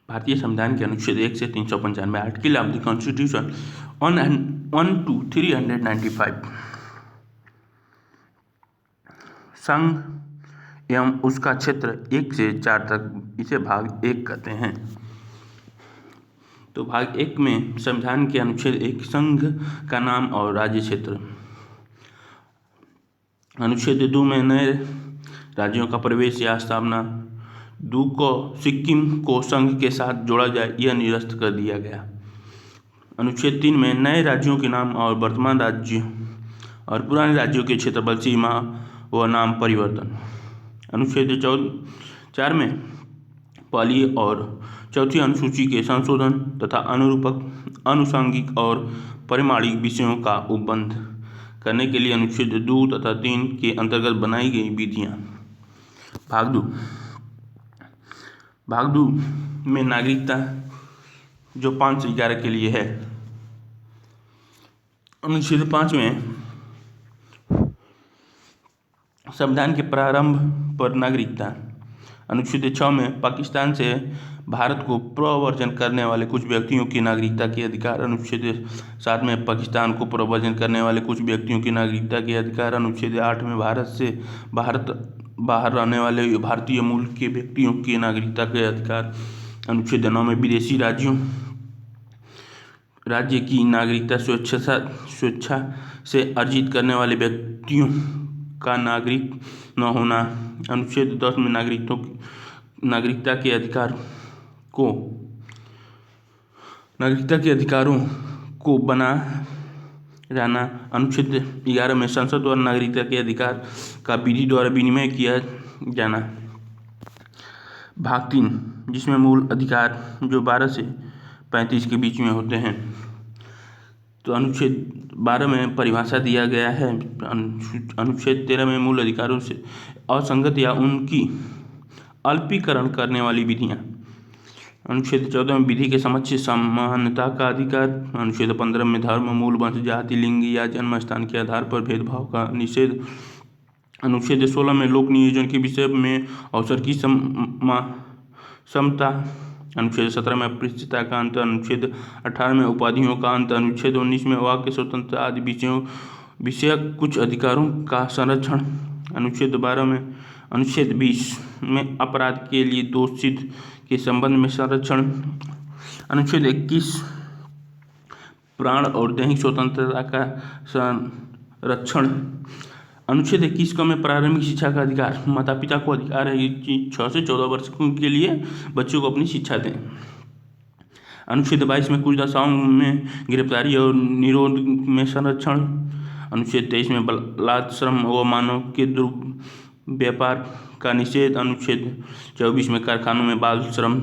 भारतीय संविधान के अनुच्छेद 1 से 395 article of the constitution 1 to 395 संघ एवं उसका क्षेत्र 1 से 4 तक इसे भाग 1 कहते हैं। तो भाग 1 में संविधान के अनुच्छेद 1 संघ का नाम और राज्य क्षेत्र। अनुच्छेद 2 में नए राज्यों का प्रवेश या स्थापना। 2 को सिक्किम को संघ के साथ जोड़ा जाए यह निरस्त कर दिया गया। अनुच्छेद 3 में नए राज्यों के नाम और वर्तमान राज्य और पुराने राज्यों के क्षेत्रफल सीमा व नाम परिवर्तन। अनुच्छेद 4 में पहली और चौथी अनुसूची के संशोधन तथा अनुरूपक आनुषंगिक और परिमाणिक विषयों का उपबंध करने के लिए अनुच्छेद 2 तथा 3 के अंतर्गत बनाई गई विधियाँ। भाग 2 में नागरिकता जो 5 से 11 के लिए है। अनुच्छेद 5 में संविधान के प्रारंभ पर नागरिकता। अनुच्छेद 6 में पाकिस्तान से भारत को प्रव्रजन करने वाले कुछ व्यक्तियों की नागरिकता के अधिकार। अनुच्छेद 7 में पाकिस्तान को प्रव्रजन करने वाले कुछ व्यक्तियों की नागरिकता के अधिकार। अनुच्छेद 8 में भारत से बाहर रहने वाले भारतीय मूल के व्यक्तियों की नागरिकता के अधिकार। अनुच्छेद 9 में विदेशी राज्य की नागरिकता स्वेच्छा से अर्जित करने वाले व्यक्तियों का नागरिक न होना। अनुच्छेद 10 में नागरिकता के अधिकारों को बना रहना। अनुच्छेद 11 में संसद द्वारा नागरिकता के अधिकार का विधि द्वारा विनिमय किया जाना। भाग 3 जिसमें मूल अधिकार जो 12 से 35 के बीच में होते हैं। तो अनुच्छेद 12 में परिभाषा दिया गया है। अनुच्छेद 13 में मूल अधिकारों से असंगत या उनकी अल्पीकरण करने वाली विधियाँ। अनुच्छेद 14 में विधि के समक्ष समानता का अधिकार। अनुच्छेद 15 में धर्म, मूल, वंश, जाति, लिंग या जन्म स्थान के आधार पर भेदभाव का निषेध। अनुच्छेद 16 में लोक नियोजन के विषय में अवसर की समता। अनुच्छेद 17 में अपृष्टता का अंत। अनुच्छेद 18 में उपाधियों का अंत। अनुच्छेद 19 में वाक्य स्वतंत्रता आदि विषयक कुछ अधिकारों का संरक्षण। अनुच्छेद 20 में अपराध के लिए दोषित के संबंध में संरक्षण। अनुच्छेद 21 प्राण और दैहिक स्वतंत्रता का संरक्षण। अनुच्छेद 21 में प्रारंभिक शिक्षा का अधिकार। माता पिता को अधिकार है कि 6 से 14 वर्ष के लिए बच्चों को अपनी शिक्षा दें। अनुच्छेद 22 में कुछ दशाओं में गिरफ्तारी और निरोध में संरक्षण। अनुच्छेद 23 में बलात्श्रम व मानव के दुर्व्यापार का निषेध। अनुच्छेद 24 में कारखानों में बाल श्रम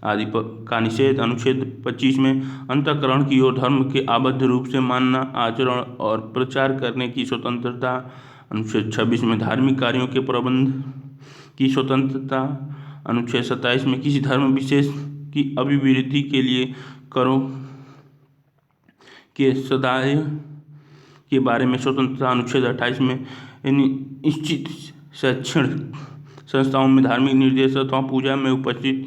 आदि का निषेध। अनुच्छेद 25 में अंतःकरण की और धर्म के आबद्ध रूप से मानना, आचरण और प्रचार करने की स्वतंत्रता। अनुच्छेद 26 में धार्मिक कार्यों के प्रबंध की स्वतंत्रता। अनुच्छेद 27 में किसी धर्म विशेष की अभिवृद्धि के लिए करों के सदाय के बारे में स्वतंत्रता। अनुच्छेद 28 में निश्चित शैक्षणिक संस्थाओं में धार्मिक निर्देश अथवा पूजा में उपस्थित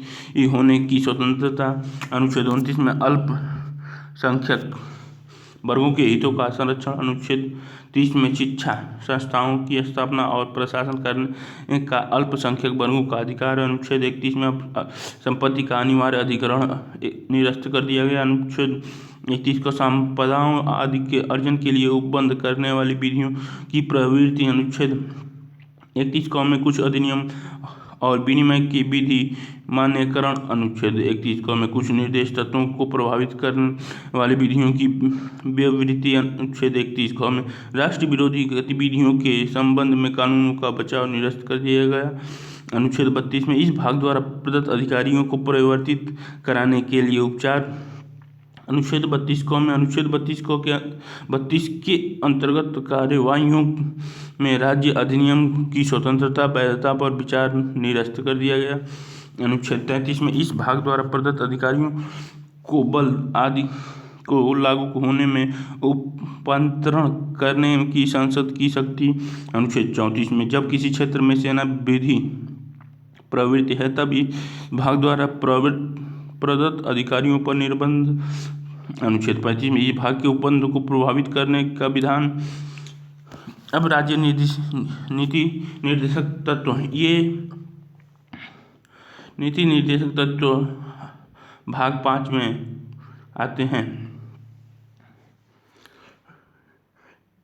होने की स्वतंत्रता। अनुच्छेद 29 में अल्पसंख्यक वर्गों के हितों का संरक्षण। अनुच्छेद 30 में शिक्षा संस्थाओं की स्थापना और प्रशासन करने का अल्पसंख्यक वर्गों का अधिकार। अनुच्छेद 31 में संपत्ति का अनिवार्य अधिग्रहण निरस्त कर दिया गया। अनुच्छेद 31 को संपदाओं आदि के अर्जन के लिए उपबंध करने वाली विधियों की प्रवृत्ति। अनुच्छेद 31 में कुछ अधिनियम और विनिमय की विधि मान्यकरण। अनुच्छेद 31 में कुछ निर्देश तत्वों को प्रभावित करने वाली विधियों की व्यावृत्ति। अनुच्छेद 31 में राष्ट्र विरोधी गतिविधियों के संबंध में कानूनों का बचाव निरस्त कर दिया गया। अनुच्छेद 32 में इस भाग द्वारा प्रदत्त अधिकारियों को परिवर्तित कराने के लिए उपचार। अनुच्छेद 32 में अनुच्छेद 32 के अंतर्गत कार्यवाहियों में राज्य अधिनियम की स्वतंत्रता वैधता पर विचार निरस्त कर दिया गया। अनुच्छेद 33 में इस भाग द्वारा प्रदत्त अधिकारियों को बल आदि को लागू होने में रूपांतरण करने की संसद की शक्ति। अनुच्छेद 34 में जब किसी क्षेत्र में सेना विधि प्रवृत्ति है तब इस भाग द्वारा प्रदत्त अधिकारियों पर निर्बंध। अनुच्छेद 35 में इस भाग के उपबंध को प्रभावित करने का विधान। अब राज्य नीति निर्देशक तत्व। ये नीति निर्देशक तत्व भाग 5 में आते हैं।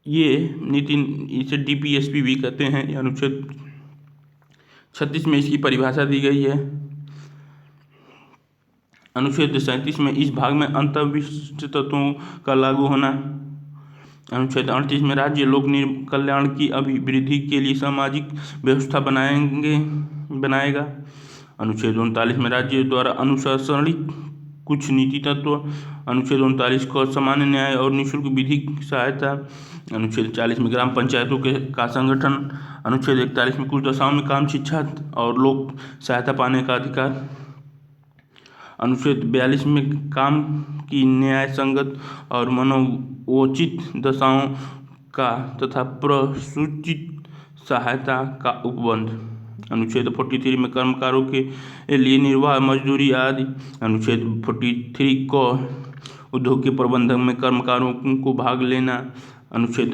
ये नीति, इसे DPSP भी कहते हैं। अनुच्छेद 36 में इसकी परिभाषा दी गई है। अनुच्छेद 37 में इस भाग में अंतर्विशिष्ट तत्वों का लागू होना। अनुच्छेद 38 में राज्य लोक कल्याण की अभिवृद्धि के लिए सामाजिक व्यवस्था बनाएगा। अनुच्छेद 39 में राज्य द्वारा अनुशासनिक कुछ नीति तत्व। अनुच्छेद 39 को सामान्य न्याय और निःशुल्क विधिक सहायता। अनुच्छेद 40 में ग्राम पंचायतों का संगठन। अनुच्छेद 41 में कुछ दशाओं में काम, शिक्षा और लोक सहायता पाने का अधिकार। अनुच्छेद 42 में काम की न्याय संगत और मनोचित दशाओं का तथा प्रसूचित सहायता का उपबंध। अनुच्छेद 43 में कर्मकारों के लिए निर्वाह, मजदूरी आदि। अनुच्छेद 43 को उद्योग के प्रबंधन में कर्मकारों को भाग लेना। अनुच्छेद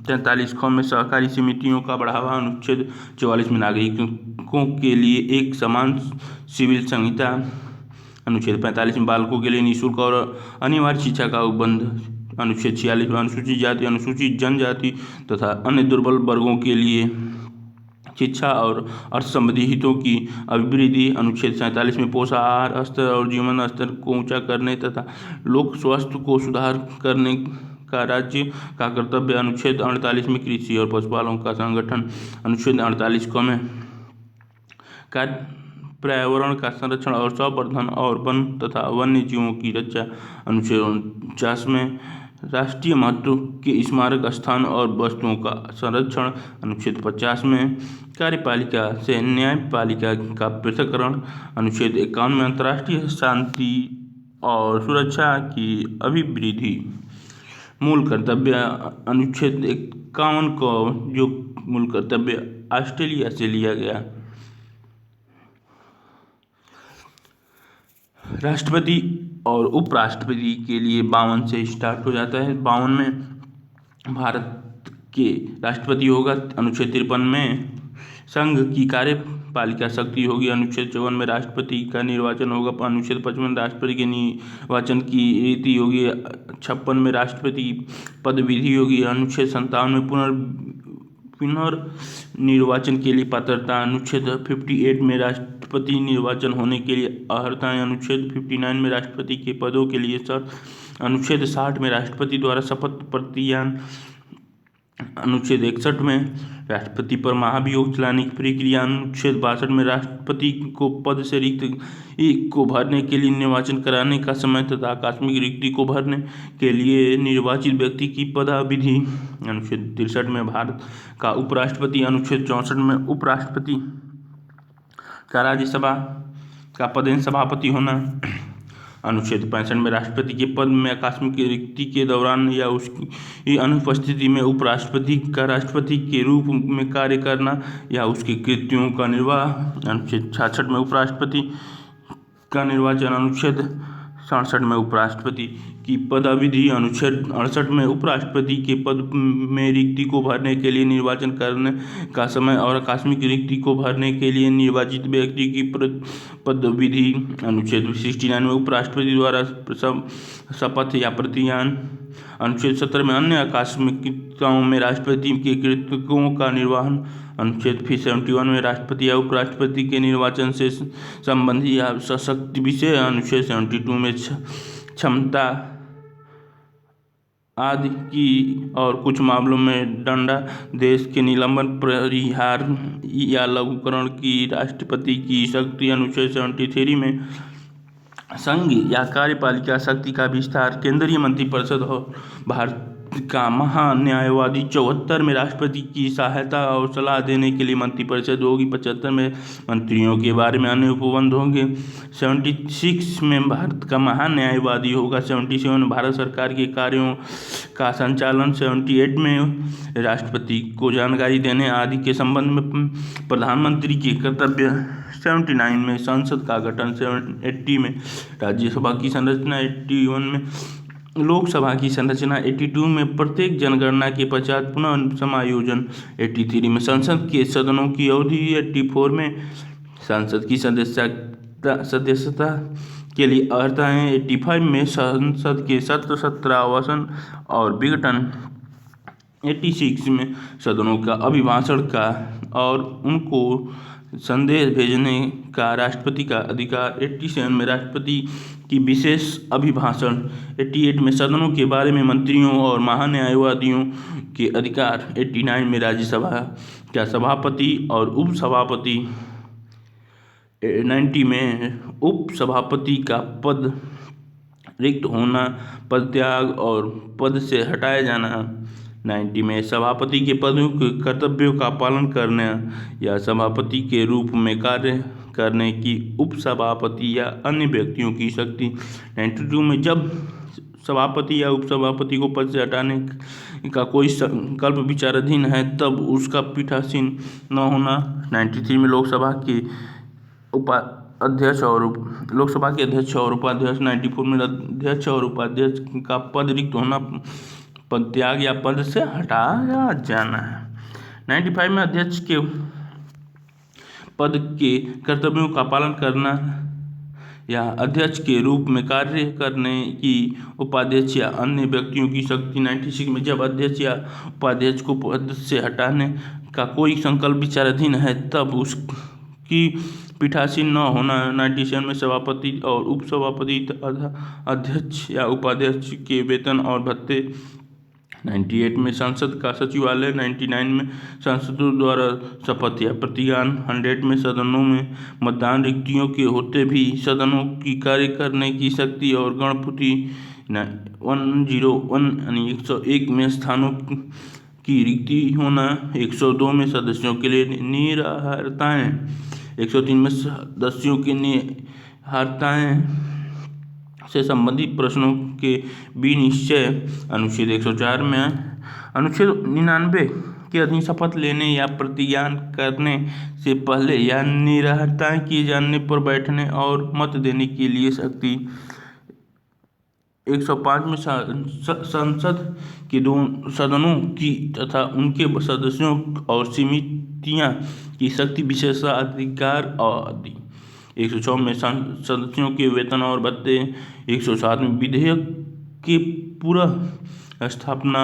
43 ख में सहकारी समितियों का बढ़ावा। अनुच्छेद 44 में नागरिकों के लिए एक समान सिविल संहिता। अनुच्छेद 45 में बालकों के लिए निःशुल्क और अनिवार्य शिक्षा का उपबंध। अनुच्छेद 46 में अनुसूचित जाति, अनुसूचित जनजाति तथा अन्य दुर्बल वर्गों के लिए शिक्षा और अर्थ संबंधी हितों की अभिवृद्धि। अनुच्छेद 47 में पोषाहार स्तर और जीवन स्तर को ऊंचा करने तथा लोक स्वास्थ्य को सुधार करने का राज्य का कर्तव्य। अनुच्छेद 48 में कृषि और पशुपालन का संगठन। अनुच्छेद 48 क में पर्यावरण का संरक्षण और संवर्धन और वन तथा वन्य जीवों की रक्षा। अनुच्छेद 49 में राष्ट्रीय महत्व के स्मारक स्थान और वस्तुओं का संरक्षण। अनुच्छेद 50 में कार्यपालिका से न्यायपालिका का पृथक्करण। अनुच्छेद 51 में अंतर्राष्ट्रीय शांति और सुरक्षा की अभिवृद्धि। मूल कर्तव्य। अनुच्छेद 51 को जो मूल कर्तव्य ऑस्ट्रेलिया से लिया गया। राष्ट्रपति और उपराष्ट्रपति के लिए 52 से स्टार्ट हो जाता है। 52 में भारत के राष्ट्रपति होगा। अनुच्छेद 53 में संघ की कार्यपालिका शक्ति होगी। अनुच्छेद 54 में राष्ट्रपति का निर्वाचन होगा। अनुच्छेद 55 में राष्ट्रपति के निर्वाचन की रीति होगी। 56 में राष्ट्रपति पद विधि होगी। अनुच्छेद 57 में पुनर्निर्वाचन के लिए पात्रता। अनुच्छेद 58 में राष्ट्रपति निर्वाचन होने के लिए अर्हताएं। अनुच्छेद 59 में राष्ट्रपति के पदों के लिए शर्त। अनुच्छेद 60 में राष्ट्रपति द्वारा शपथ प्रतिज्ञान। अनुच्छेद 61 में राष्ट्रपति पर महाभियोग चलाने की प्रक्रिया। अनुच्छेद 62 में राष्ट्रपति को पद से रिक्ति को भरने के लिए निर्वाचन कराने का समय तथा आकस्मिक रिक्ति को भरने के लिए निर्वाचित व्यक्ति की पदाविधि। अनुच्छेद 63 में भारत का उपराष्ट्रपति। अनुच्छेद 64 में उपराष्ट्रपति का राज्यसभा का पदेन सभापति होना। अनुच्छेद 65 में राष्ट्रपति के पद में आकस्मिक रिक्ति के दौरान या उसकी अनुपस्थिति में उपराष्ट्रपति का राष्ट्रपति के रूप में कार्य करना या उसके कृत्यों का निर्वाह। अनुच्छेद 66 में उपराष्ट्रपति का निर्वाचन। अनुच्छेद 67 में उपराष्ट्रपति की पदाविधि। अनुच्छेद 68 में उपराष्ट्रपति के पद में रिक्ति को भरने के लिए निर्वाचन करने का समय और आकस्मिक रिक्ति को भरने के लिए निर्वाचित व्यक्ति की पदविधि। अनुच्छेद 69 में उपराष्ट्रपति द्वारा शपथ या प्रतिज्ञान। अनुच्छेद 70 में अन्य आकस्मिकताओं में राष्ट्रपति के कृत्यों का निर्वहन। अनुच्छेद 71 में राष्ट्रपति या उपराष्ट्रपति के निर्वाचन से संबंधी या सशक्त विषय। अनुच्छेद 72 में क्षमता आदि की और कुछ मामलों में दंडादेश के निलंबन, परिहार या लघुकरण की राष्ट्रपति की शक्ति। अनुच्छेद 73 में संघ या कार्यपालिका शक्ति का विस्तार। केंद्रीय मंत्रिपरिषद और भारत का महान्यायवादी। 74 में राष्ट्रपति की सहायता और सलाह देने के लिए मंत्रिपरिषद होगी। 75 में मंत्रियों के बारे में अन्य उपबंध होंगे। 76 में भारत का महान्यायवादी होगा। 77 में भारत सरकार के कार्यों का संचालन। 78 में राष्ट्रपति को जानकारी देने आदि के संबंध में प्रधानमंत्री के कर्तव्य। 79 में संसद का गठन, 80 में राज्यसभा की संरचना, 81 में लोकसभा की संरचना, 82 में प्रत्येक जनगणना के पश्चात पुनः समायोजन, 83 में संसद के सदनों की अवधि, 84 में संसद की सदस्यता के लिए अर्हताएँ, 85 में संसद के सत्र, 17 आवासन और विघटन, 86 में सदनों का अभिभाषण का और उनको संदेश भेजने का राष्ट्रपति का अधिकार, 87 में राष्ट्रपति की विशेष अभिभाषण, 88 में सदनों के बारे में मंत्रियों और महान्यायवादियों के अधिकार, 89 में राज्यसभा का सभापति और उपसभापति, 90 में उपसभापति का पद रिक्त होना, पदत्याग और पद से हटाया जाना, 90 में सभापति के पदों के कर्तव्यों का पालन करना या सभापति के रूप में कार्य करने की उपसभापति या अन्य व्यक्तियों की शक्ति, 92 में जब सभापति या उपसभापति को पद से हटाने का कोई संकल्प विचाराधीन है तब उसका पीठासीन न होना, 93 में लोकसभा के अध्यक्ष और उपाध्यक्ष, 94 में अध्यक्ष और उपाध्यक्ष का पद रिक्त होना, पदत्याग या पद से हटाया जाना है, 95 में अध्यक्ष के पद के कर्तव्यों का पालन करना या अध्यक्ष के रूप में कार्य करने की उपाध्यक्ष या अन्य व्यक्तियों की शक्ति, 96 में जब अध्यक्ष या उपाध्यक्ष को पद से हटाने का कोई संकल्प विचाराधीन है तब उसकी पीठासीन न होना, 97 में सभापति और उपसभापति तथा अध्यक्ष या उपाध्यक्ष के वेतन और भत्ते, 98 में संसद का सचिवालय, 99 में सांसदों द्वारा शपथ या प्रतिज्ञान, 100 में सदनों में मतदान रिक्तियों के होते भी सदनों की कार्य करने की शक्ति और गणपूर्ति, 101 यानी 101 में स्थानों की रिक्ति होना, 102 में सदस्यों के लिए निराहारताएँ, 103 में सदस्यों की निराहारताएँ से संबंधित प्रश्नों के विनिश्चय, अनुच्छेद 104 में अनुच्छेद 99 के अधीन शपथ लेने या प्रतिज्ञा करने से पहले या निराहारताएँ किए जाने पर बैठने और मत देने के लिए शक्ति, 105 में संसद के दोनों सदनों की तथा उनके सदस्यों और समितियों की शक्ति, विशेषाधिकार आदि, 106 में सदस्यों के वेतन और भत्ते, 107 में विधेयक के पूरा स्थापना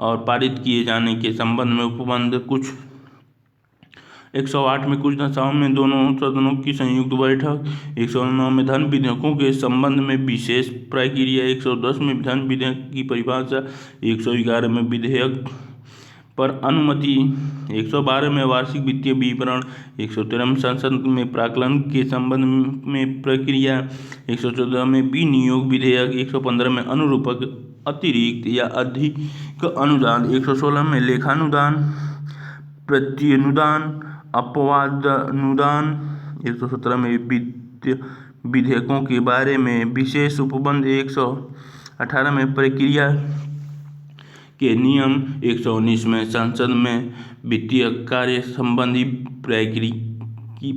और पारित किए जाने के संबंध में उपबंध कुछ, 108 में कुछ दशाओं में दोनों सदनों की संयुक्त बैठक, 109 में धन विधेयकों के संबंध में विशेष प्रक्रिया, 110 में धन विधेयक की परिभाषा, 111 में विधेयक पर अनुमति, 112 में वार्षिक वित्तीय विवरण, 113 में संसद में प्राक्कलन के संबंध में प्रक्रिया, 114 में विनियोग विधेयक, 115 में अनुरूपक अतिरिक्त या अधिक अनुदान, 116 में लेखानुदान, प्रत्यनुदान, अपवादानुदान, 117 में वित्तीय विधेयकों के बारे में विशेष उपबंध, 118 में प्रक्रिया के नियम, 119 में संसद में वित्तीय कार्य संबंधी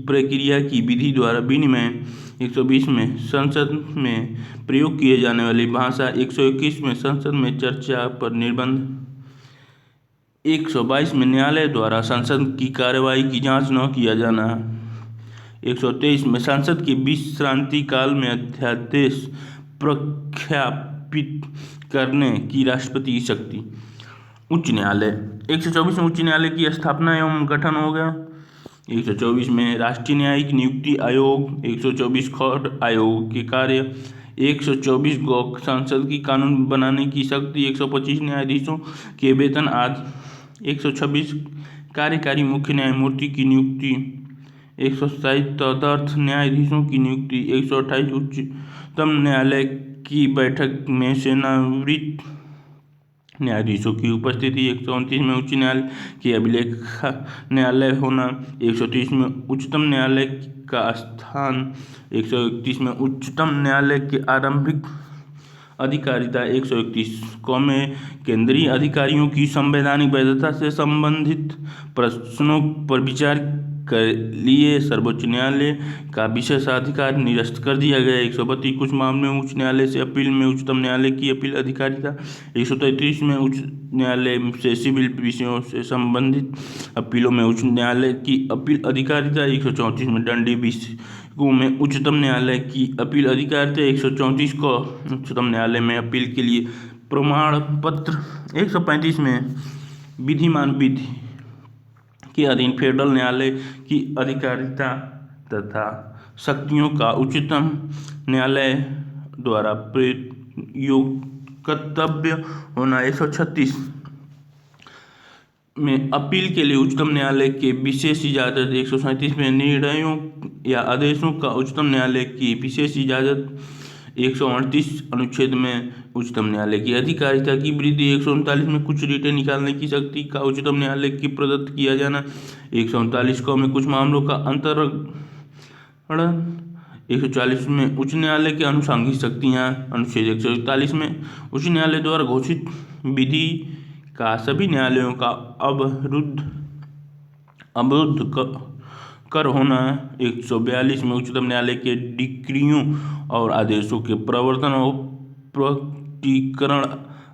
प्रक्रिया की विधि द्वारा विनिमय, 120 में संसद में प्रयोग किए जाने वाली भाषा, 121 में संसद में चर्चा पर निर्बंध, 122 में न्यायालय द्वारा संसद की कार्यवाही की जांच न किया जाना, 123 में संसद के विश्रांति काल में अध्यादेश प्रख्यापित करने की राष्ट्रपति की शक्ति। उच्च न्यायालय, 124 में उच्च न्यायालय की स्थापना एवं गठन हो गया, 124 में राष्ट्रीय न्यायिक नियुक्ति आयोग, 124 खौड़ आयोग के कार्य, 124 गो संसद की कानून बनाने की शक्ति, 125 न्यायाधीशों के वेतन आदि, 126 कार्यकारी मुख्य न्यायमूर्ति की नियुक्ति, 127 तदर्थ न्यायाधीशों की नियुक्ति, 128 उच्चतम न्यायालय की बैठक में सेवानिवृत्त न्यायाधीशों की उपस्थिति, 129 में उच्च न्यायालय के अभिलेख न्यायालय होना, 130 में उच्चतम न्यायालय का स्थान, 131 में उच्चतम न्यायालय के आरंभिक अधिकारिता, 131 में केंद्रीय अधिकारियों की संवैधानिक वैधता से संबंधित प्रश्नों पर विचार के लिए सर्वोच्च न्यायालय का विशेषाधिकार निरस्त कर दिया गया। 132 कुछ मामलों में उच्च न्यायालय से अपील में उच्चतम न्यायालय की अपील अधिकारिता। 133 में उच्च न्यायालय से सिविल विषयों से संबंधित अपीलों में उच्च न्यायालय की अपील अधिकारिता। 134 में दंडीय विषयों में उच्चतम न्यायालय की अपील अधिकारिता। 134 को उच्चतम न्यायालय में अपील के लिए प्रमाण पत्र। 135 में विधिमान विधि के अधीन फेडरल न्यायालय की अधिकारिता तथा शक्तियों का उच्चतम न्यायालय द्वारा प्रयोग कर्तव्य होना। 136 में अपील के लिए उच्चतम न्यायालय के विशेष इजाज़त। 137 में निर्णयों या आदेशों का उच्चतम न्यायालय की विशेष इजाज़त। 138 अनुच्छेद में उच्चतम न्यायालय की अधिकारिता की वृद्धि। 139 में कुछ रिटें निकालने की शक्ति का उच्चतम न्यायालय की प्रदत्त किया जाना। 139 को में कुछ मामलों का अंतरण। 140 में उच्च न्यायालय के अनुषंगिक शक्तियाँ। अनुच्छेद 141 में उच्च न्यायालय द्वारा घोषित विधि का सभी न्यायालयों का अवरुद्ध कर होना। 142 में उच्चतम न्यायालय के डिक्रियों और आदेशों के प्रवर्तन और प्रकटीकरण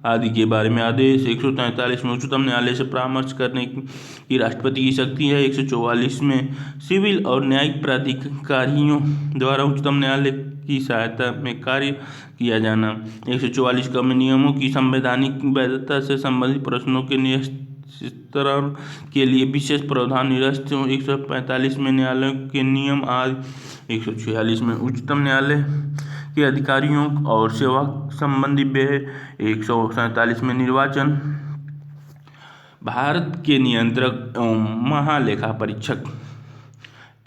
आदि के बारे में आदेश। 143 में उच्चतम न्यायालय से परामर्श करने की राष्ट्रपति की शक्ति है। 144 में सिविल और न्यायिक प्राधिकारियों द्वारा उच्चतम न्यायालय की सहायता में कार्य किया जाना। 144 का में नियमों की संवैधानिक वैधता से संबंधित प्रश्नों के निस्तारण के लिए विशेष प्रावधान निरस्त। 145 में न्यायालयों के नियम आदि। 146 में उच्चतम न्यायालय के अधिकारियों और सेवा संबंधी व्यय। 147 में निर्वाचन। भारत के नियंत्रक एवं महालेखा परीक्षक।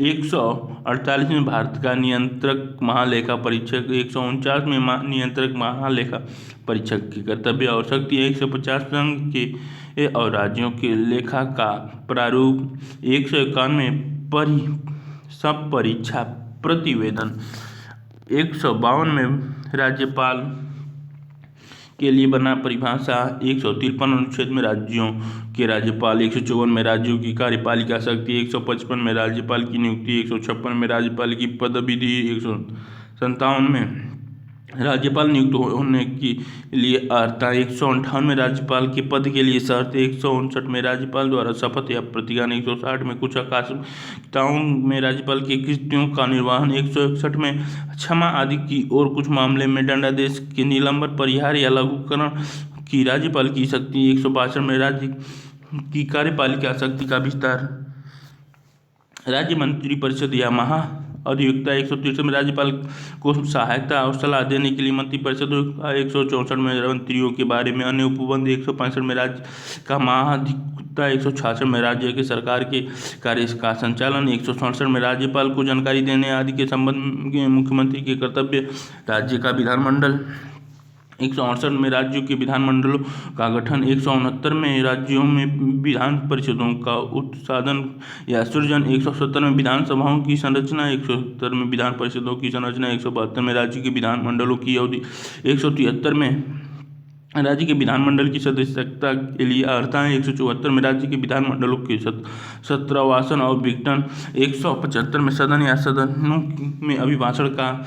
148 में भारत का नियंत्रक महालेखा परीक्षक। 149 में नियंत्रक महालेखा परीक्षक की कर्तव्य और शक्ति। 150 संघ के और राज्यों के लेखा का प्रारूप। 151 में सब परीक्षा प्रतिवेदन। 152 में राज्यपाल के लिए बना परिभाषा। 153 अनुच्छेद में राज्यों के राज्यपाल। 154 में राज्यों की कार्यपालिका शक्ति। 155 में राज्यपाल की नियुक्ति। 156 में राज्यपाल की पदविधि। 157 में राज्यपाल नियुक्त होने के लिए अर्हता। 158 में राज्यपाल के पद के लिए शर्त। 159 में राज्यपाल द्वारा शपथ या प्रतिज्ञान। 160 में कुछ आकस्मिकताओं में राज्यपाल की कृतियों का निर्वहन। 161 में क्षमा आदि की और कुछ मामले में दंडादेश के निलंबन, परिहार या लघुकरण की राज्यपाल की शक्ति। 162 में राज्य की कार्यपालिका शक्ति का विस्तार। राज्य मंत्रिपरिषद या महाअधिवक्ता। 163 में राज्यपाल को सहायता और सलाह देने के लिए मंत्रिपरिषद। 164 में मंत्रियों के बारे में अन्य उपबंध। 165 में राज्य का महाधिवक्ता। 166 में राज्य के सरकार के कार्य का संचालन। 167 में राज्यपाल को जानकारी देने आदि के संबंध में मुख्यमंत्री के कर्तव्य। राज्य का विधानमंडल। 168 में राज्यों के विधानमंडलों का गठन। 169 में राज्यों में विधान परिषदों का उत्साधन या सृजन। 170 में विधानसभाओं की संरचना। 170 में विधान परिषदों की संरचना। 172 में राज्य के विधानमंडलों की अवधि। 173 में राज्य के विधानमंडल की सदस्यता के लिए अर्हताएँ। 174 में राज्य के विधानमंडलों के सत्रावासन और विघटन। 175 में सदन या सदनों में अभिभाषण का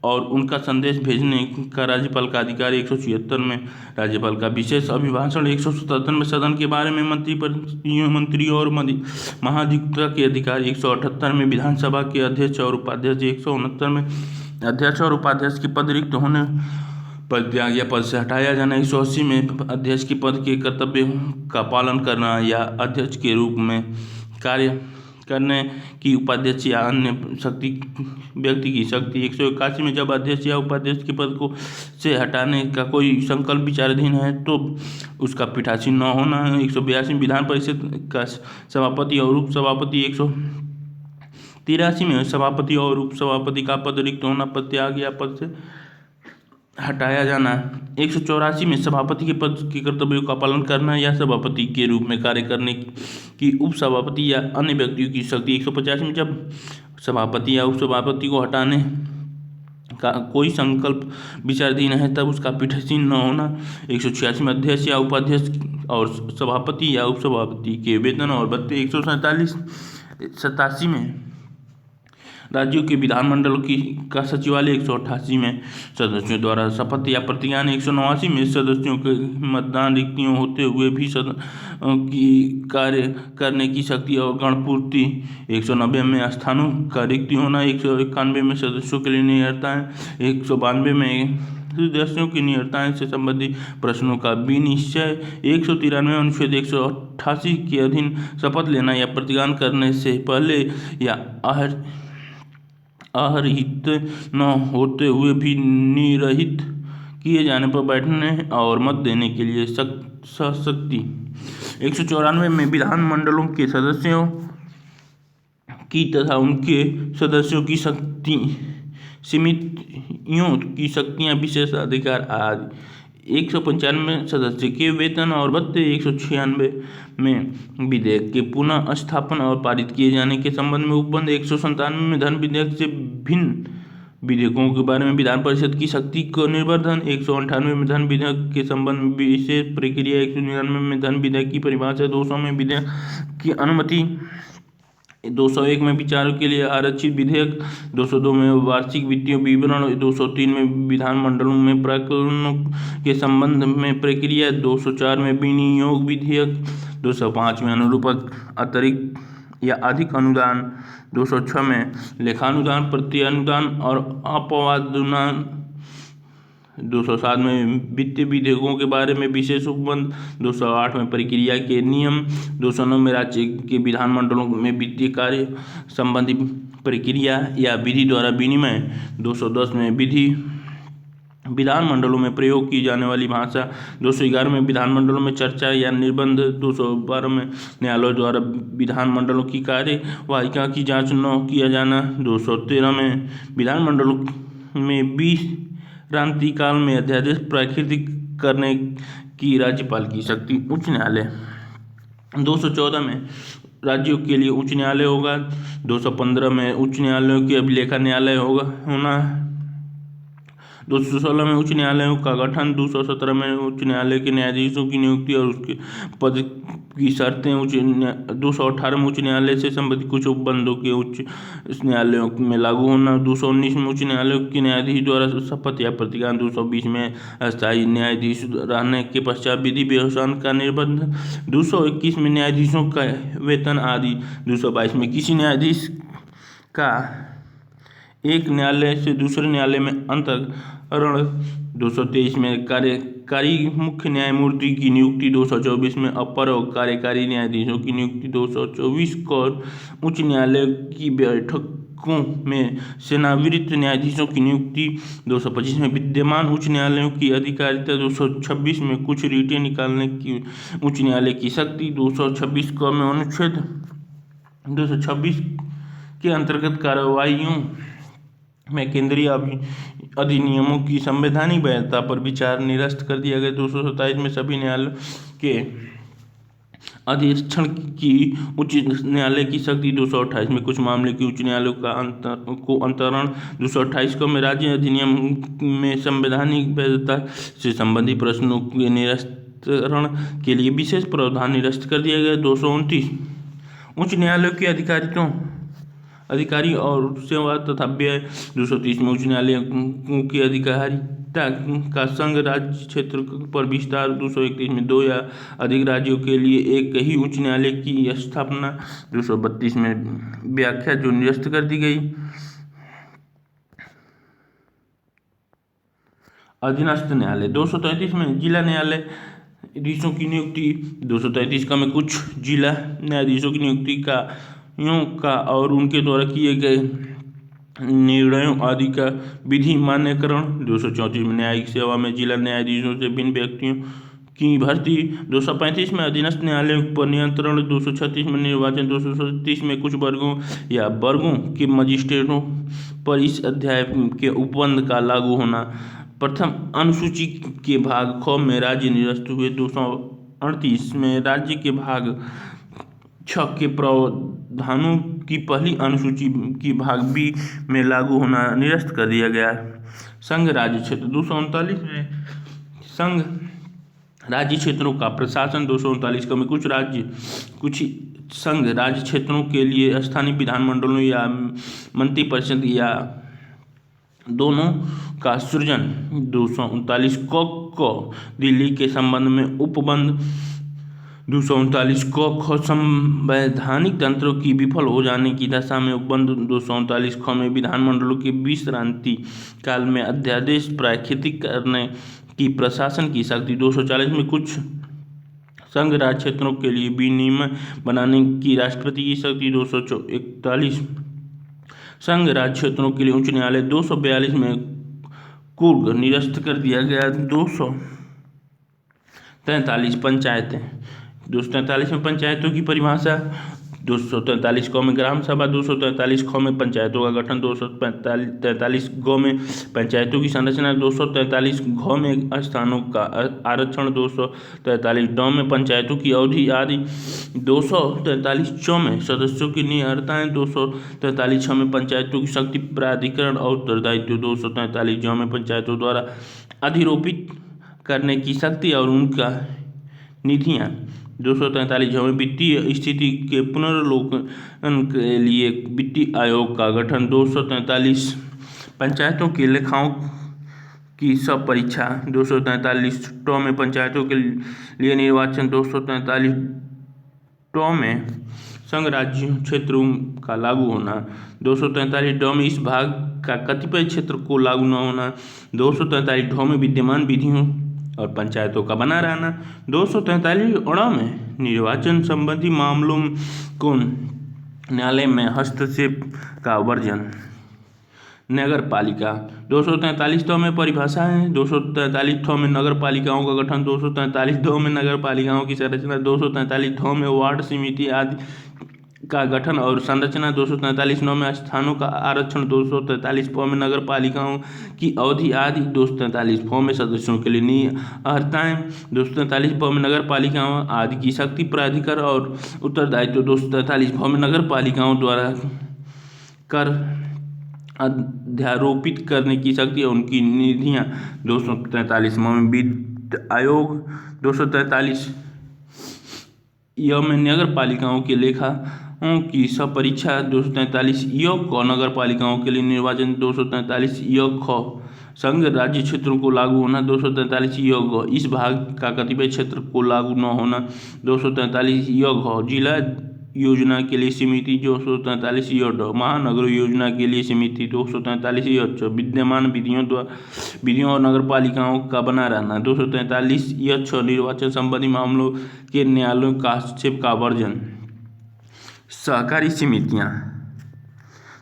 और उनका संदेश भेजने का राज्यपाल का अधिकार। 176 में राज्यपाल का विशेष अभिभाषण। 177 में सदन के बारे में मंत्री और महाधिवक्ता के अधिकार। 178 में विधानसभा के अध्यक्ष और उपाध्यक्ष। 169 में अध्यक्ष और उपाध्यक्ष के पद रिक्त होने पर त्याग या पद से हटाया जाना। 180 में अध्यक्ष के पद के कर्तव्यों का पालन करना या अध्यक्ष के रूप में कार्य करने की उपाध्यक्ष या अन्य व्यक्ति की शक्ति। 181 में जब अध्यक्ष या उपाध्यक्ष के पद को से हटाने का कोई संकल्प विचाराधीन है तो उसका पीठासीन न होना। 182 में विधान परिषद का सभापति और उपसभापति। 183 में सभापति और उपसभापति का पद रिक्त होना पर त्याग या पद से हटाया जाना। 184 में सभापति के पद के कर्तव्यों का पालन करना या सभापति के रूप में कार्य करने की उपसभापति या अन्य व्यक्तियों की शक्ति। 150 में जब सभापति या उपसभापति को हटाने का कोई संकल्प विचाराधीन है तब उसका पीठासीन न होना। 186 में अध्यक्ष या उपाध्यक्ष और सभापति या उपसभापति के वेतन और भत्ते। 187 में राज्यों के विधानमंडलों का सचिवालय 188 में सदस्यों द्वारा शपथ या प्रतिज्ञान 189 में सदस्यों के मतदान रिक्तियों होते हुए भी सदन की कार्य करने की शक्ति और गणपूर्ति 190 में स्थानों का रिक्ति होना 191 में सदस्यों के लिए नियरताएं 192 में सदस्यों की नियरताएं से संबंधित प्रश्नों का विनिश्चय 193 अनुच्छेद 188 के अधीन शपथ लेना या प्रतिज्ञान करने से पहले या अहरित न होते हुए भी निरहित किए जाने पर बैठने और मत देने के लिए शक्ति 194 में विधानमंडलों के सदस्यों की तथा उनके सदस्यों की शक्ति समितियों की शक्तियां विशेषाधिकार आदि 195 सदस्य के वेतन और भत्ते 196 में विधेयक के पुनः स्थापन और पारित किए जाने के संबंध में उपबंध 197 में धन विधेयक से भिन्न विधेयकों के बारे में विधान परिषद की शक्ति को निर्वर्धन 198 में धन विधेयक के संबंध में विशेष प्रक्रिया 199 में धन विधेयक की परिभाषा 200 में विधेयक की अनुमति 201 में विचारों के लिए आरक्षित विधेयक 202 में वार्षिक वित्तीय विवरण 203 में विधानमंडलों में प्रकरणों के संबंध में प्रक्रिया 204 में विनियोग विधेयक 205 में अनुरूपक अतिरिक्त या अधिक अनुदान 206 में लेखानुदान प्रत्यानुदान और अपवादानुदान 207 में वित्तीय विधेयकों के बारे में विशेष उपबंध 208 में प्रक्रिया के नियम 209 में राज्य के विधानमंडलों में वित्तीय कार्य संबंधी प्रक्रिया या विधि द्वारा विनिमय 210 में विधानमंडलों में प्रयोग की जाने वाली भाषा 211 में विधानमंडलों में चर्चा या निर्बंध 212 में न्यायालय द्वारा विधानमंडलों की कार्यवाहिका की जांच न किया जाना 213 में विधानमंडलों में 20 क्रांतिकाल में अध्यादेश प्राकृतिक करने की राज्यपाल की शक्ति उच्च न्यायालय 214 में राज्यों के लिए उच्च न्यायालय होगा 215 में उच्च न्यायालयों के अभिलेखा न्यायालय होना 216 में उच्च न्यायालयों का गठन 217 में उच्च न्यायालय के न्यायाधीशों की नियुक्ति और उसके पद की शर्तें 218 में उच्च न्यायालय से संबंधित कुछ उपबंधों के उच्च न्यायालयों में लागू होना 219 में उच्च न्यायालयों के न्यायाधीश द्वारा शपथ या प्रतिज्ञान 220 में अस्थायी न्यायाधीश रहने के पश्चात विधि व्यवसान का निर्बंध 221 में न्यायाधीशों का वेतन आदि 222 में किसी न्यायाधीश का एक न्यायालय से दूसरे न्यायालय में अंतरण 223 में कार्यकारी मुख्य न्यायमूर्ति की नियुक्ति 224 में अपर और कार्यकारी न्यायाधीशों की नियुक्ति 224 को उच्च न्यायालय की बैठकों में सेवानिवृत्त न्यायाधीशों की नियुक्ति 225 में विद्यमान उच्च न्यायालयों की अधिकारिता 226 में कुछ रीटें निकालने की उच्च न्यायालय की शक्ति 226 को में अनुच्छेद 226 के अंतर्गत कार्रवाइयों में केंद्रीय अधिनियमों की संवैधानिक वैधता पर विचार निरस्त कर दिया गया 227 में सभी न्यायालय के अधीक्षण की उच्च न्यायालय की शक्ति 228 में कुछ मामले की उच्च न्यायालयों को अंतरण 228 को में राज्य अधिनियम में संवैधानिक वैधता से संबंधित प्रश्नों के निराकरण के लिए विशेष प्रावधान निरस्त कर दिया गया 229 उच्च न्यायालयों के अधिकारी और सेवा तथा व्यय 230 में उच्च न्यायालयों की अधिकारिता का संघ राज्य क्षेत्र पर विस्तार 231 में 2 या अधिक राज्यों के लिए एक ही उच्च न्यायालय की स्थापना 232 में व्याख्या जो निरस्त कर दी गई अधीनस्थ न्यायालय 233 में जिला न्यायाधीशों की नियुक्ति 233 का में कुछ जिला न्यायाधीशों की नियुक्ति का और उनके द्वारा किए गए निर्णयों आदि का विधि मान्यकरण 234 में न्यायिक सेवा में जिला न्यायाधीशों से भिन्न व्यक्तियों की भर्ती 235 में अधीनस्थ न्यायालयों पर नियंत्रण 236 में निर्वाचन 237 में कुछ वर्गों के मजिस्ट्रेटों पर इस अध्याय के उपबंध का लागू होना प्रथम अनुसूची के भाग ख में राज्य निरस्त हुए 238 में राज्य के भाग 6 के प्रावधानों की पहली अनुसूची की भाग बी में लागू होना निरस्त कर दिया गया संघ राज्य क्षेत्र 239 में संघ राज्य क्षेत्रों का प्रशासन 239 में कुछ संघ राज्य क्षेत्रों के लिए स्थानीय विधानमंडलों या मंत्रिपरिषद या दोनों का सृजन 239 को दिल्ली के संबंध में उपबंध 239 को संवैधानिक तंत्रों की विफल हो जाने की दशा में उपबंध 239 में विधानमंडलों के विश्रांति काल में अध्यादेश प्राकृतिक करने की प्रशासन की शक्ति 240 में कुछ संघ राज्य क्षेत्रों के लिए विनियम बनाने की राष्ट्रपति की शक्ति 241 संघ राज्य क्षेत्रों के लिए उच्च न्यायालय 242 में कुर्ग निरस्त कर दिया गया 243 पंचायतें 243 में पंचायतों की परिभाषा 243 क में ग्राम सभा 243 ख में पंचायतों का गठन 243 ग में पंचायतों की संरचना 243 घ में स्थानों का आरक्षण 243 ड में पंचायतों की अवधि आदि 243 च में सदस्यों की नियर्ताएँ 243 छ में पंचायतों की शक्ति प्राधिकरण और उत्तरदायित्व 243 ज में पंचायतों द्वारा अधिरोपित करने की शक्ति और उनका निधियाँ 243 में वित्तीय स्थिति के पुनर्लोकन के लिए वित्तीय आयोग का गठन 243 पंचायतों की लेखाओं की सब परीक्षा 243 ट में पंचायतों के लिए निर्वाचन 243 ट में संघ राज्य क्षेत्रों का लागू होना 243 ड में इस भाग का कतिपय क्षेत्र को लागू न होना 243 ढ में विद्यमान विधियों और पंचायतों का बना रहना 243 अड़ में निर्वाचन संबंधी मामलों को न्यायालय में हस्तक्षेप का वर्जन नगर पालिका 243 में परिभाषा है 243 में नगर पालिकाओं का गठन 243 में नगर पालिकाओं की संरचना 243 में वार्ड समिति आदि का गठन और संरचना 243 में स्थानों का आरक्षण 243 में नगर पालिकाओं की अवधि आदि 243 में सदस्यों के लिए नियर्ताएँ 243 में नगर पालिकाओं आदि की शक्ति प्राधिकार और उत्तरदायित्व 243 में नगर पालिकाओं द्वारा कर अध्यारोपित करने की शक्ति और उनकी निधियाँ 243 में वित्त आयोग 243 में नगर पालिकाओं के लेखा की सब परीक्षा 243 को नगर पालिकाओं के लिए निर्वाचन 243 ख संघ राज्य क्षेत्रों को लागू होना 243 ग इस भाग का कतिपय क्षेत्र को लागू न होना 243 घ जिला योजना के लिए समिति 243 ड महानगर योजना के लिए समिति 243 च विद्यमान विधियों और नगर पालिकाओं का बना रहना 243 छ निर्वाचन संबंधी मामलों के न्यायालयों का हस्तक्षेप का वर्जन सहकारी समितियाँ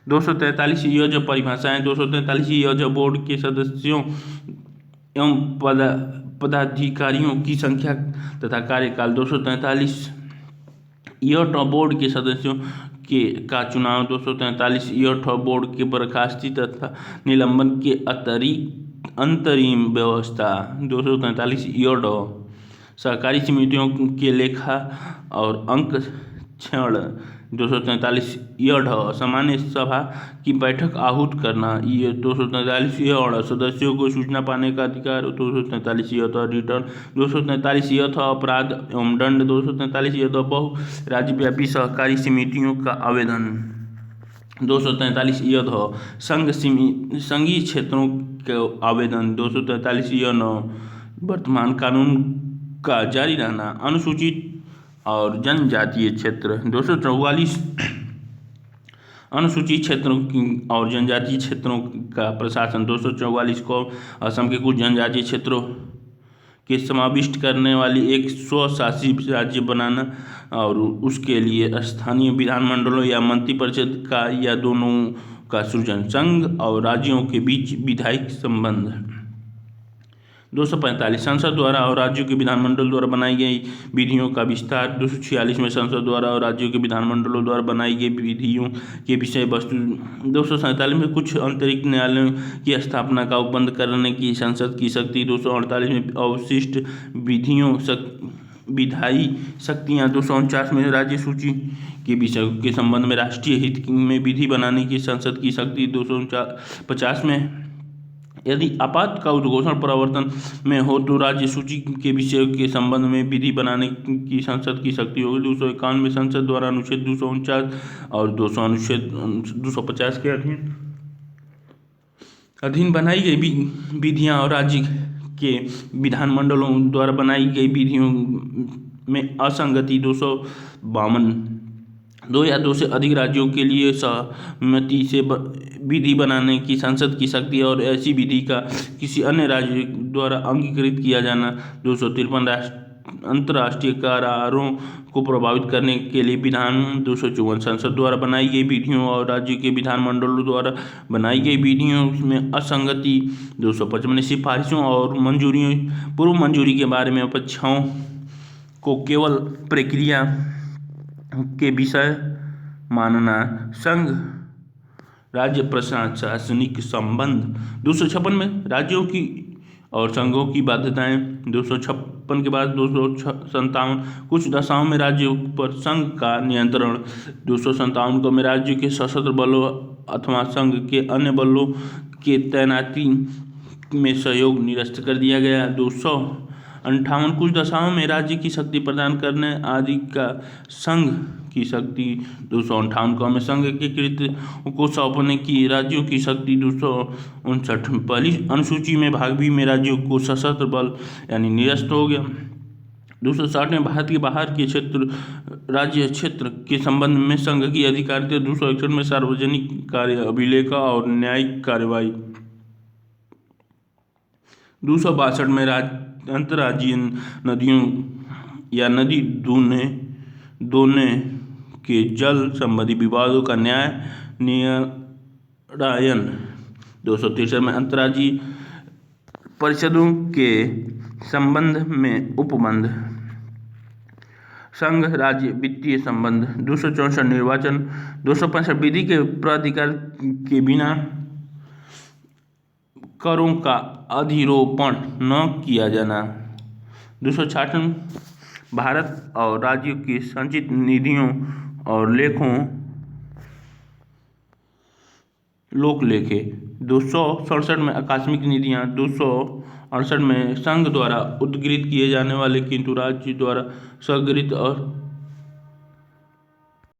243 ज परिभाषाएँ 243 ज बोर्ड के सदस्यों एवं पदाधिकारियों की संख्या तथा कार्यकाल 243 बोर्ड के सदस्यों का चुनाव 243 बोर्ड के बर्खास्ती तथा निलंबन के अंतरिम व्यवस्था 243 सहकारी समितियों के लेखा और अंक क्षण 243 सामान्य सभा की बैठक आहूत करना 243 सदस्यों को सूचना पाने का अधिकार 243 रिटर्न 243 अपराध एवं दंड 243 बहु राज्यव्यापी सहकारी समितियों का आवेदन 243 संघीय क्षेत्रों के आवेदन 243 वर्तमान कानून का जारी रहना अनुसूचित और जनजातीय क्षेत्र 244 अनुसूचित क्षेत्रों और जनजातीय क्षेत्रों का प्रशासन 244 को असम के कुछ जनजातीय क्षेत्रों के समाविष्ट करने वाली एक स्वशासी राज्य बनाना और उसके लिए स्थानीय विधानमंडलों या मंत्रिपरिषद का या दोनों का सृजन संघ और राज्यों के बीच विधायिक संबंध 245 संसद द्वारा और राज्यों के विधानमंडल द्वारा बनाई गई विधियों का विस्तार 246 में संसद द्वारा और राज्यों के विधानमंडलों द्वारा बनाई गई विधियों के विषय वस्तु 247 में कुछ अंतरिक्त न्यायालयों की स्थापना का उपबंध करने की संसद की शक्ति 248 में अवशिष्ट विधायी शक्तियाँ 249 में राज्य सूची के विषय के संबंध में राष्ट्रीय हित में विधि बनाने की संसद की शक्ति 250 में यदि आपात का उद्घोषण प्रवर्तन में हो तो राज्य सूची के विषय के संबंध में विधि बनाने की संसद की शक्ति होगी। 251 में संसद द्वारा अनुच्छेद 249 और 200 अनुच्छेद 250 के अधीन बनाई गई विधियां और राज्य के विधानमंडलों द्वारा बनाई गई विधियों में असंगति 252 दो या दो से अधिक राज्यों के लिए सहमति से विधि बनाने की संसद की शक्ति और ऐसी विधि का किसी अन्य राज्य द्वारा अंगीकृत किया जाना। 253 अंतर्राष्ट्रीय करारों को प्रभावित करने के लिए विधान। 254 संसद द्वारा बनाई गई विधियों और राज्य के विधानमंडलों द्वारा बनाई गई विधियों में असंगति। 255 सिफारिशों और मंजूरी पूर्व मंजूरी के बारे में पक्षों को केवल प्रक्रिया के विषय मानना। संघ राज्य प्रशासनिक संबंध। 256 में राज्यों की और संघों की बाध्यताएं। 256 के बाद 257 कुछ दशाओं में राज्यों पर संघ का नियंत्रण। 257 में राज्यों के सशस्त्र बलों अथवा संघ के अन्य बलों के तैनाती में सहयोग निरस्त कर दिया गया। 258 कुछ दशाओं में राज्य की शक्ति प्रदान करने आदि का संघ की शक्ति। 258 में संघ के कृत्य को सौंपने की राज्यों की शक्ति। 259 पहली अनुसूची में भाग बी में राज्यों को सशस्त्र बल यानी निरस्त हो गया। 260 में भारत के बाहर के क्षेत्र राज्य क्षेत्र के संबंध में संघ की अधिकारिता। 261 में सार्वजनिक कार्य अभिलेख और न्यायिक कार्यवाही। 262 में अंतर्राज्यीय नदियों या नदी दोने के जल संबंधी विवादों का न्याय निरायन। 263 में अंतर्राज्यीय परिषदों के संबंध में उपबंध। संघ राज्य वित्तीय संबंध। 264 निर्वाचन। 265 विधि के प्राधिकार के बिना करों का अधिरोपण न किया जाना। 266 भारत और राज्यों की संचित निधियों और लोक लेखे। 267 में आकस्मिक निधियां। 268 में संघ द्वारा उद्धृत किए जाने वाले किंतु राज्य द्वारा संग्रहित और